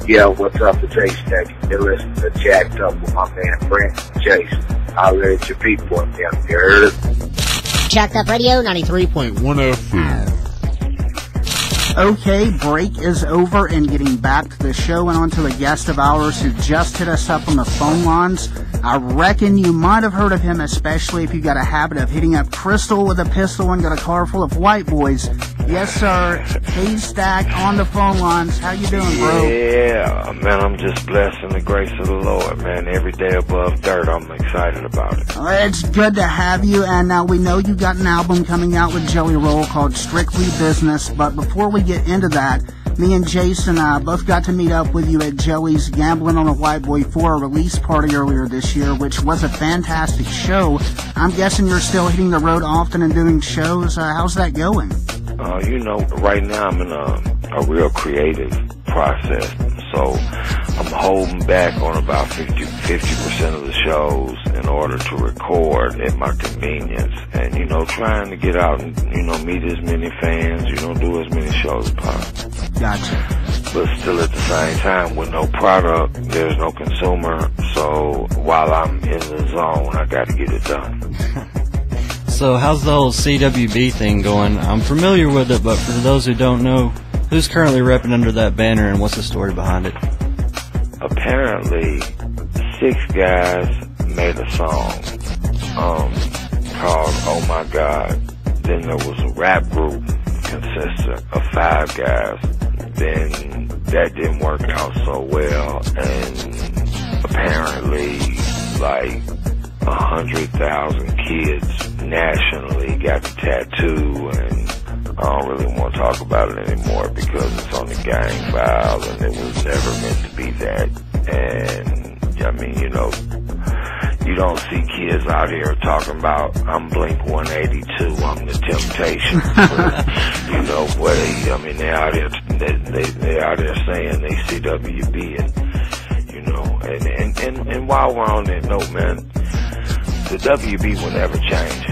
Yo, what's up? It's Haystak. You're listening to Jacked Up with my man Brent Jason. I'll let your people in there. You heard it? Jacked Up Radio, 93.1 FM. Okay, break is over and getting back to the show and on to a guest of ours who just hit us up on the phone lines. I reckon you might have heard of him, especially if you got a habit of hitting up Crystal with a pistol and got a car full of white boys. Yes, sir. Haystak on the phone lines. How you doing, bro? Yeah, man, I'm just blessed in the grace of the Lord, man. Every day above dirt, I'm excited about it. It's good to have you, and now we know you got an album coming out with Jelly Roll called Strictly Business, but before we get into that, me and Jason both got to meet up with you at Jelly's Gambling on a White Boy 4 release party earlier this year, which was a fantastic show. I'm guessing you're still hitting the road often and doing shows. How's that going? You know, right now I'm in a real creative process, so I'm holding back on about 50% of the shows in order to record at my convenience, and, you know, trying to get out and, you know, meet as many fans, you know, do as many shows as possible. Gotcha. But still at the same time, with no product, there's no consumer, so while I'm in the zone, I gotta get it done. So how's the whole CWB thing going? I'm familiar with it, but for those who don't know, who's currently repping under that banner and what's the story behind it? Apparently, 6 guys made a song called Oh My God. Then there was a rap group consistent of 5 guys. Then that didn't work out so well, and apparently like 100,000 kids nationally got the tattoo, and I don't really want to talk about it anymore because it's on the gang file and it was never meant to be that. And I mean, you know, you don't see kids out here talking about I'm Blink 182, I'm the Temptation. You know what? I mean, they out here saying they CWB, and you know, and while we're on that note, man, the WB will never change.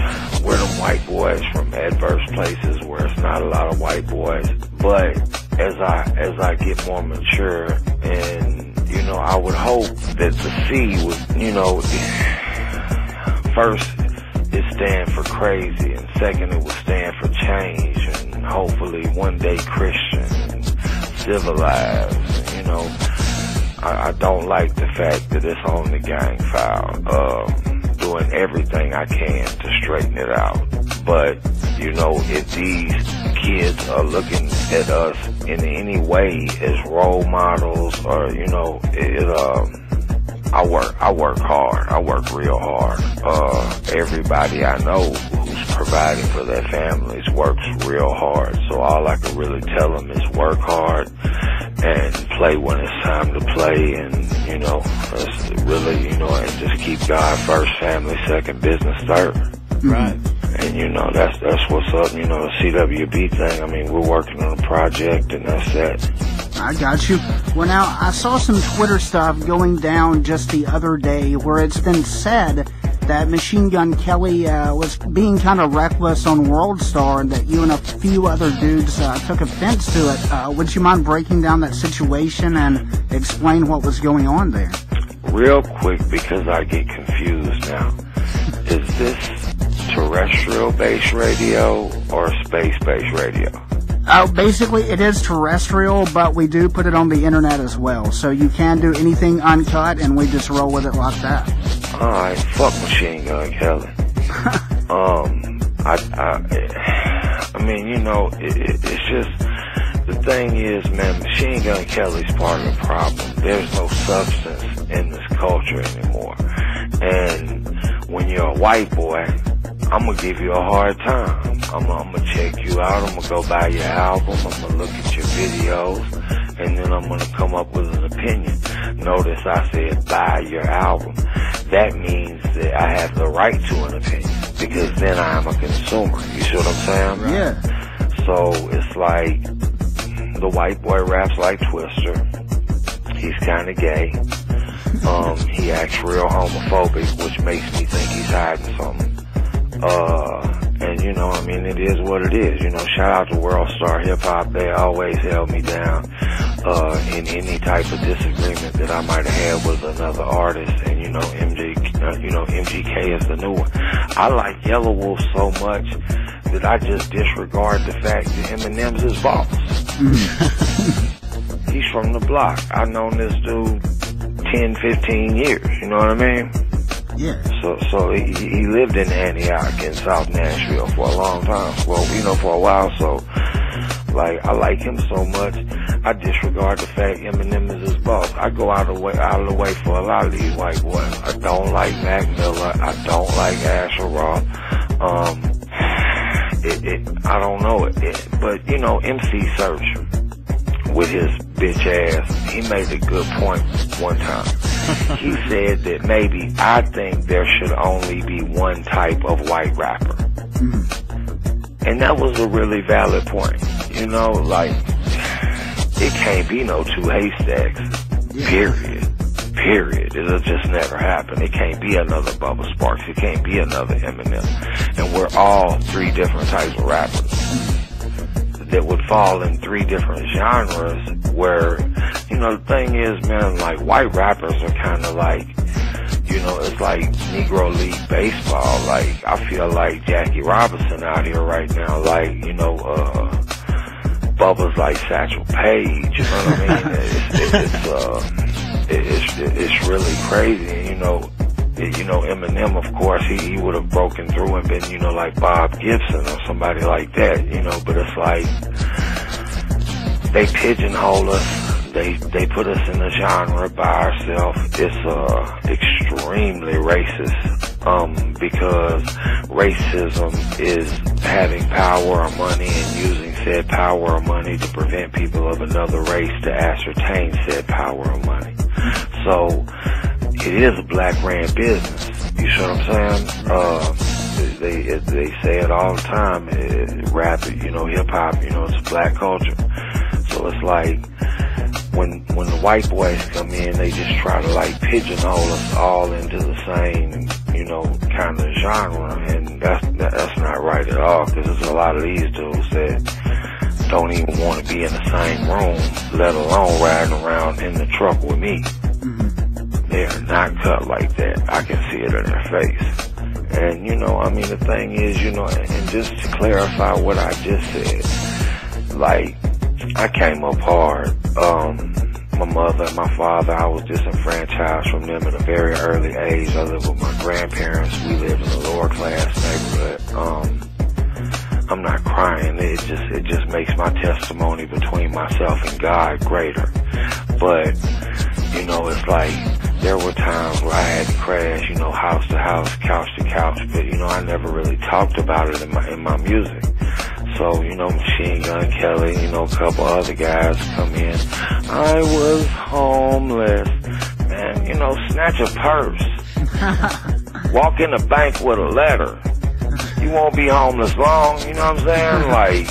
We're them white boys from adverse places where it's not a lot of white boys. But as I get more mature, and you know, I would hope that the C would, you know, first it stand for crazy, and second it would stand for change, and hopefully one day Christian and civilized. You know, I don't like the fact that it's on the gang file. Doing everything I can to straighten it out. But, you know, if these kids are looking at us in any way as role models, or, you know, I work hard. I work real hard. Everybody I know who's providing for their families works real hard. So all I can really tell them is work hard and play when it's time to play, and, you know, really, you know, and just keep God first, family second, business third. Right. And, you know, that's what's up, you know, the CWB thing. I mean, we're working on a project, and that's that. I got you. Well, now, I saw some Twitter stuff going down just the other day where it's been said that Machine Gun Kelly was being kind of reckless on World Star, and that you and a few other dudes took offense to it. Would you mind breaking down that situation and explain what was going on there? Real quick, because I get confused now. Is this terrestrial-based radio or space-based radio? Basically, it is terrestrial, but we do put it on the internet as well. So you can do anything uncut, and we just roll with it like that. Alright, fuck Machine Gun Kelly. I mean, you know, it's just, the thing is, man, Machine Gun Kelly's part of the problem. There's no substance in this culture anymore. And when you're a white boy, I'm gonna give you a hard time. I'm gonna check you out. I'm gonna go buy your album. I'm gonna look at your videos, and then I'm gonna come up with an opinion. Notice I said buy your album. That means that I have the right to an opinion, because then I'm a consumer. You see what I'm saying? Right? Yeah. So it's like the white boy raps like Twister. He's kind of gay. He acts real homophobic, which makes me think he's hiding something. And you know, I mean, it is what it is. You know, shout out to World Star Hip Hop. They always held me down. in any type of disagreement that I might have had with another artist, and MGK is the new one. I like Yellow Wolf so much that I just disregard the fact that Eminem's his boss. He's from the block. I've known this dude 10, 15 years, you know what I mean? Yeah. So he lived in Antioch in South Nashville for a long time. Well, for a while, so like I like him so much, I disregard the fact Eminem is his boss. I go out of the way for a lot of these white boys. I don't like Mac Miller. I don't like Asher Roth. I don't know it. But MC Search with his bitch ass, he made a good point one time. He said that maybe I think there should only be one type of white rapper. And that was a really valid point. Like, it can't be no two Haystaks. Period. It'll just never happen. It can't be another Bubba Sparks. It can't be another Eminem. And we're all three different types of rappers that would fall in three different genres where, the thing is, man, like, white rappers are kind of like, it's like Negro League baseball. Like, I feel like Jackie Robinson out here right now, like, Bubba's like Satchel Paige, you know what I mean? It's really crazy, Eminem, of course, he would have broken through and been, like Bob Gibson or somebody like that, but it's like, they pigeonhole us, they put us in a genre by ourselves. It's, extremely racist, because racism is having power or money and using said power or money to prevent people of another race to ascertain said power or money. So, it is a black ran business. You see what I'm saying? They say it all the time. Rap, hip hop, it's a black culture. So it's like when the white boys come in, they just try to like pigeonhole us all into the same, kind of genre, and that's not right at all. Because there's a lot of these dudes that don't even want to be in the same room, let alone riding around in the truck with me. They're not cut like that. I can see it in their face. And, the thing is, and just to clarify what I just said, like, I came up hard. My mother and my father, I was disenfranchised from them at a very early age. I lived with my grandparents. We lived in a lower class neighborhood. I'm not crying. It just makes my testimony between myself and God greater. But, it's like, there were times where I had to crash, house to house, couch to couch, but, I never really talked about it in my music. So, Machine Gun Kelly, a couple other guys come in. I was homeless. Man, snatch a purse. Walk in the bank with a letter. You won't be homeless long, you know what I'm saying? Like,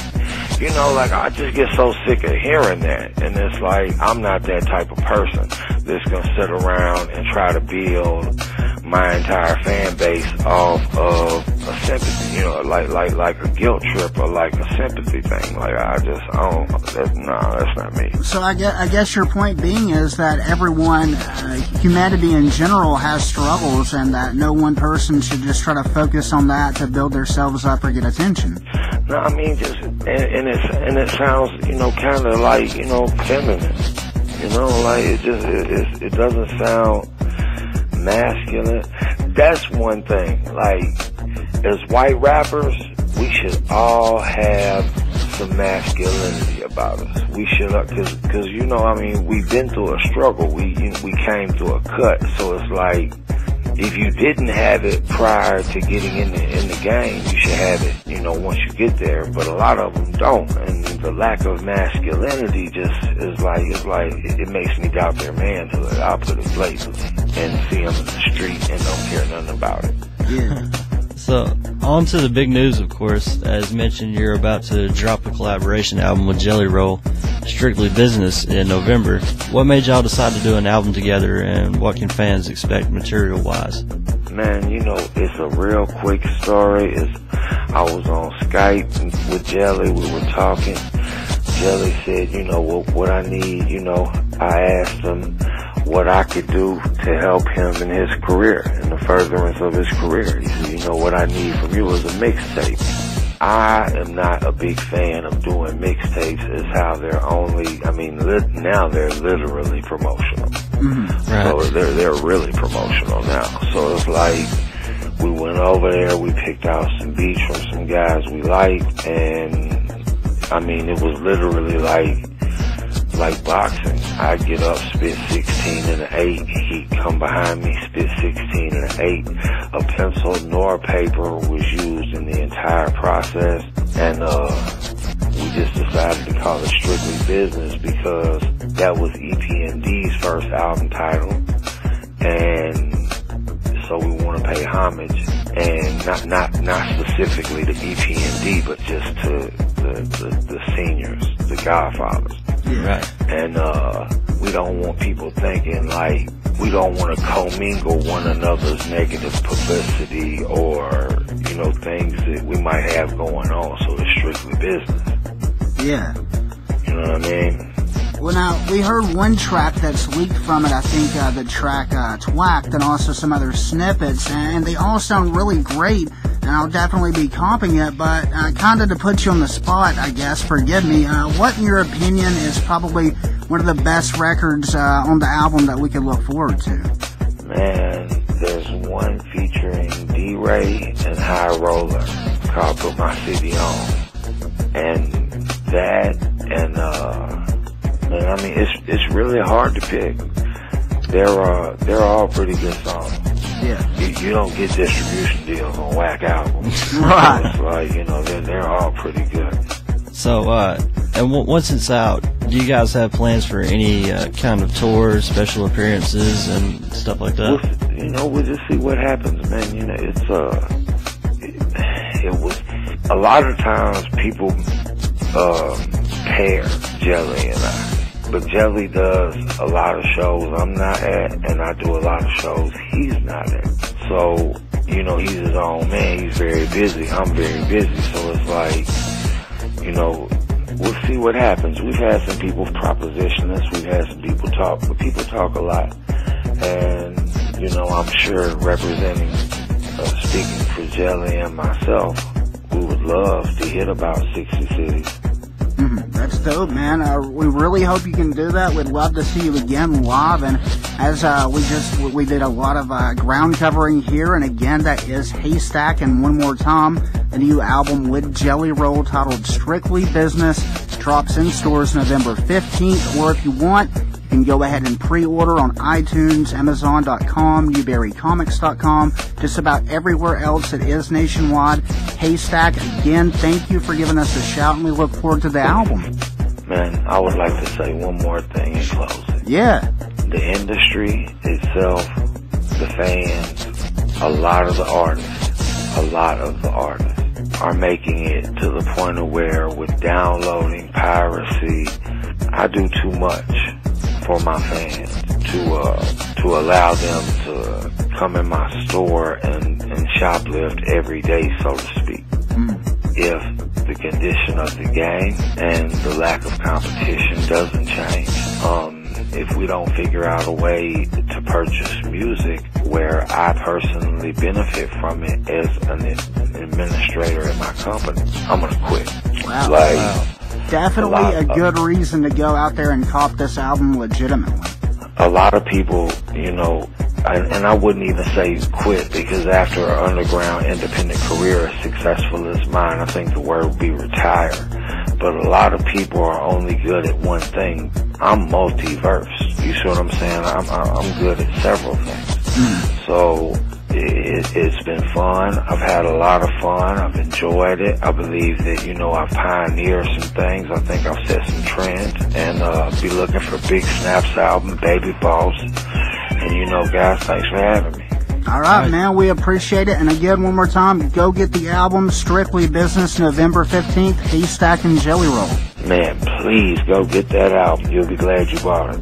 I just get so sick of hearing that. And it's like, I'm not that type of person that's gonna sit around and try to build my entire fan base off of a sympathy, like a guilt trip or like a sympathy thing. Like, that's not me. So I guess your point being is that everyone, humanity in general has struggles, and that no one person should just try to focus on that to build themselves up or get attention. No, I mean, just, and it sounds, kind of like, feminine. Like, it doesn't sound masculine. That's one thing. Like, as white rappers, we should all have some masculinity about us. We should, cause we've been through a struggle. We came through a cut. So it's like, if you didn't have it prior to getting in the game, you should have it, once you get there. But a lot of them don't, and the lack of masculinity just is like, it makes me doubt their manhood. I'll put it blatantly, and see them in the street and don't care nothing about it. Yeah. So, on to the big news, of course. As mentioned, you're about to drop a collaboration album with Jelly Roll, Strictly Business, in November. What made y'all decide to do an album together, and what can fans expect material-wise? Man, it's a real quick story. I was on Skype with Jelly. We were talking. Jelly said, you know, what I need, you know, I asked him what I could do to help him in his career, in the furtherance of his career. He said, you know, what I need from you is a mixtape. I am not a big fan of doing mixtapes. Is how they're only, I mean, now they're literally promotional. Right. So they're really promotional now. So it's like, we went over there, we picked out some beats from some guys we liked, and I mean, it was literally like boxing. I'd get up, spit 16 and an 8. He'd come behind me, spit 16 and an 8. A pencil nor paper was used in the entire process. And we just decided to call it Strictly Business because that was EP&D's first album title. And so we want to pay homage, and not specifically to EP&D, but just to the seniors, the Godfathers. Right. And we don't want people thinking like we don't want to commingle one another's negative publicity or, you know, things that we might have going on. So it's strictly business. Yeah. You know what I mean? Well, now, we heard one track that's leaked from it, I think the track Twacked, and also some other snippets, and they all sound really great, and I'll definitely be comping it, but kind of to put you on the spot, I guess, forgive me, what in your opinion is probably one of the best records on the album that we could look forward to? Man, there's one featuring D-Ray and High Roller called Put My City On, and that, and man, I mean, it's really hard to pick. They're all pretty good songs. Yeah. You don't get distribution deals on whack albums. Right. It's like, you know, they're all pretty good. So, and once it's out, do you guys have plans for any kind of tours, special appearances, and stuff like that? We'll just see what happens, man. You know, it was a lot of times people pair Jelly and I. But Jelly does a lot of shows I'm not at, and I do a lot of shows he's not at. So, you know, he's his own man. He's very busy. I'm very busy. So it's like, you know, we'll see what happens. We've had some people proposition us. We've had some people talk, but people talk a lot. And, you know, I'm sure representing, speaking for Jelly and myself, we would love to hit about 60 cities. That's dope, man. We really hope you can do that. We'd love to see you again live. And as we did a lot of ground covering here. And again, that is Haystak, and one more time, the new album with Jelly Roll titled Strictly Business drops in stores November 15th. Or if you want, you can go ahead and pre-order on iTunes, Amazon.com, NewberryComics.com, just about everywhere else it is nationwide. Haystak, again, thank you for giving us a shout, and we look forward to the album. Man, I would like to say one more thing in closing. Yeah. The industry itself, the fans, a lot of the artists are making it to the point of where with downloading, piracy, I do too much for my fans to allow them to come in my store and shoplift every day, so to speak. If the condition of the game and the lack of competition doesn't change, if we don't figure out a way to purchase music where I personally benefit from it as an administrator in my company, I'm gonna quit. Wow. Definitely a good reason to go out there and cop this album legitimately. A lot of people, you know, and I wouldn't even say quit, because after an underground independent career as successful as mine, I think the word would be retire. But a lot of people are only good at one thing. I'm multiverse. You see what I'm saying? I'm good at several things. So it's been fun. I've had a lot of fun. I've enjoyed it. I believe that, you know, I've pioneered some things. I think I've set some trends. And be looking for Big Snap's album, Baby Boss. And, you know, guys, thanks for having me. All right, man, we appreciate it. And again, one more time, go get the album, Strictly Business, November 15th, Haystak and Jelly Roll. Man, please go get that album. You'll be glad you bought it.